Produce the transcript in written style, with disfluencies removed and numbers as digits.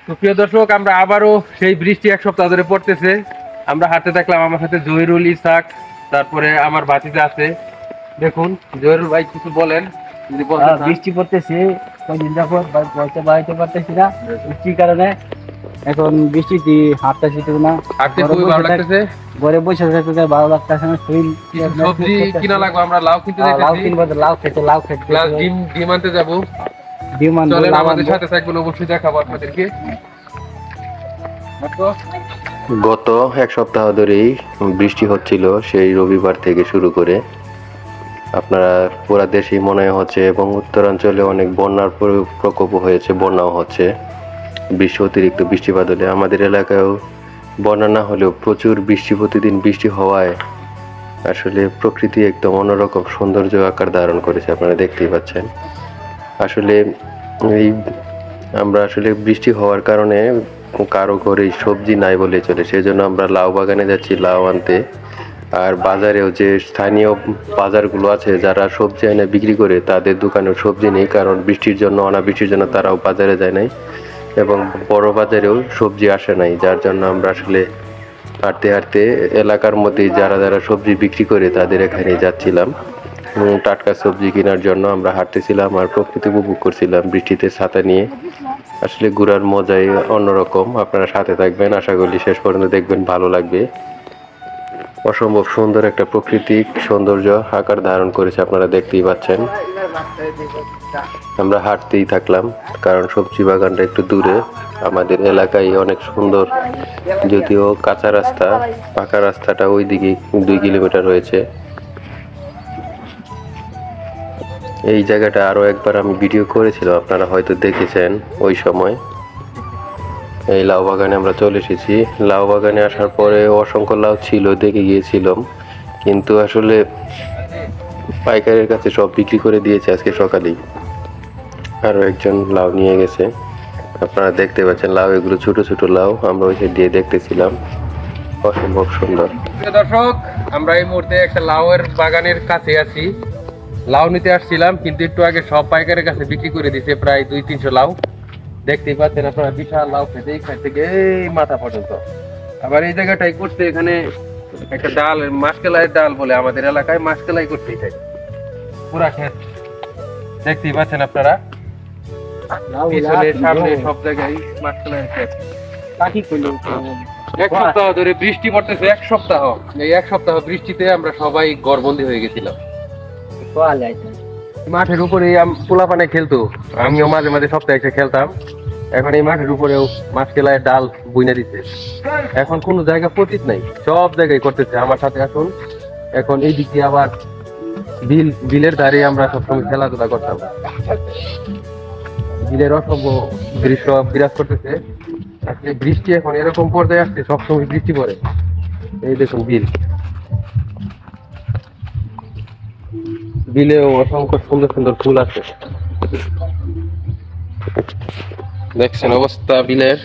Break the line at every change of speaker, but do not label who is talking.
তো প্রিয় দর্শক, আমরা আবারও সেই বৃষ্টি এক সপ্তাহ ধরে পড়তেছে। আমরা হাঁটতে থাকলাম, আমার সাথে জহিরুল, ইসাক, তারপরে আমার ভাতিজা আছে। দেখুন জহিরুল ভাই কিছু বলেন যদি বলতে চান।
বৃষ্টি পড়তেছে কয়েকদিন যাবত বাড়িতে পারতেছি না বৃষ্টির কারণে। এখন বৃষ্টিতে হাঁটতেছি না,
হাঁটতে খুবই ভালো লাগতেছে।
ঘরে বসে থাকতে ভালো লাগতেছে না। শরীর
সবজি কিনা লাগবে, আমরা লাউ কিনতে
লাউ
যাইতেছি,
কিনবো, লাউ খেতে
প্লাস ডিম ডিম আনতে যাবো।
ডিম আনবো,
চলেন
লাউ
আমাদের
আনবো।
সাথে থাকবেন, অবশ্যই দেখাবো আপনাদেরকে।
গত এক সপ্তাহ ধরেই বৃষ্টি হচ্ছিল, সেই রবিবার থেকে শুরু করে। আপনারা পুরা দেশেই মনে হচ্ছে এবং উত্তরাঞ্চলে অনেক বন্যার প্রকোপ হয়েছে, বন্যাও হচ্ছে অতিরিক্ত বৃষ্টিপাত হলে। আমাদের এলাকায়ও বন্যা না হলেও প্রচুর বৃষ্টি, প্রতিদিন বৃষ্টি হওয়ায় আসলে প্রকৃতি একদম অন্যরকম সৌন্দর্য আকার ধারণ করেছে, আপনারা দেখতেই পাচ্ছেন। আসলে এই আমরা আসলে বৃষ্টি হওয়ার কারণে কারো ঘরে সবজি নাই বলে চলে, সেই জন্য আমরা লাউ বাগানে যাচ্ছি লাউ আনতে। আর বাজারেও যে স্থানীয় বাজারগুলো আছে, যারা সবজি এনে বিক্রি করে, তাদের দোকানেও সবজি নেই, কারণ বৃষ্টির জন্য, অনাবৃষ্টির জন্য তারাও বাজারে যায় নাই এবং বড় বাজারেও সবজি আসে নাই। যার জন্য আমরা আসলে হাঁটতে হাঁটতে এলাকার মধ্যেই যারা যারা সবজি বিক্রি করে তাদের এখানে যাচ্ছিলাম। টাটকা সবজি কেনার জন্য আমরা হাঁটতেছিলাম আর প্রকৃতি উপভোগ করছিলাম বৃষ্টিতে ছাতা নিয়ে। আসলে ঘোরার মজাই অন্যরকম। আপনারা সাথে থাকবেন, আশা করি শেষ পর্যন্ত দেখবেন, ভালো লাগবে। অসম্ভব সুন্দর একটা প্রাকৃতিক সৌন্দর্য আকার ধারণ করেছে, আপনারা দেখতেই পাচ্ছেন। আমরা হাঁটতেই থাকলাম, কারণ সবজি বাগানটা একটু দূরে, আমাদের এলাকায় অনেক সুন্দর। যদিও কাঁচা রাস্তা, পাকা রাস্তাটা ওইদিকে 2 কিলোমিটার রয়েছে। এই জায়গাটা আরো একবার আমি ভিডিও করেছিলাম, আপনারা হয়তো দেখেছেন ওই সময়। এই লাউ বাগানে আমরা চলে এসেছি। লাউ বাগানে আসার পরে অসংখ্য লাউ ছিল, দেখে গিয়েছিলাম, কিন্তু আসলে পাইকারের কাছে সব বিক্রি করে দিয়েছে আজকে সকালেই। আরো একজন লাউ নিয়ে গেছে, আপনারা দেখতে পাচ্ছেন লাউ, এগুলো ছোট ছোট লাউ। আমরা ওই সাইড দিয়ে দেখতেছিলাম, অসম্ভব সুন্দর।
দর্শক, আমরা এই মুহূর্তে একটা লাউয়ের বাগানের কাছে আছি। লাউ নিতে আসছিলাম, কিন্তু একটু আগে সব পাইকারের কাছে বিক্রি করে দিছে প্রায় 200-300 লাউ। দেখতেই পাচ্ছেন আপনারা, বিশাল লাউ খেতে এখান থেকে এই মাথা পর্যন্ত। আবার এই জায়গাটাই করতে, এখানে একটা ডাল, মাসকেলাইয়ের ডাল বলে আমাদের এলাকায়, মাসকেলাই করতে এটাই পুরা ক্ষেত। দেখতেই পাচ্ছেন আপনারা, পিছনে সামনে সব জায়গায় মাসকেলাইয়ের ক্ষেত। এক সপ্তাহ ধরে বৃষ্টি পড়তেছে, এক সপ্তাহ। এই এক সপ্তাহ বৃষ্টিতে আমরা সবাই ঘরবন্দি হয়ে গেছিলাম। মাঠের উপরে পোলাপানে খেলতো, আমিও মাঝে মাঝে সপ্তাহে এসে খেলতাম। এখন এই মাঠের উপরেও মাসকেলাইয়ের ডাল বুইনা দিচ্ছে। এখন কোনো জায়গা পতিত নাই, সব জায়গায় করতেছে। আমার সাথে আসুন। এখন এই দিকে আবার বিলের ধারে আমরা সবসময় খেলাধুলা করতাম। বিলের অসম্ভব দৃশ্য বিরাজ করতেছে। আসলে বৃষ্টি এখন এরকম পর্যায়ে আসছে, সবসময় বৃষ্টি পড়ে। এই দেখুন বিল, বিলেও অসংখ্য সুন্দর সুন্দর ফুল আছে। দেখছেন অবস্থা বিলের।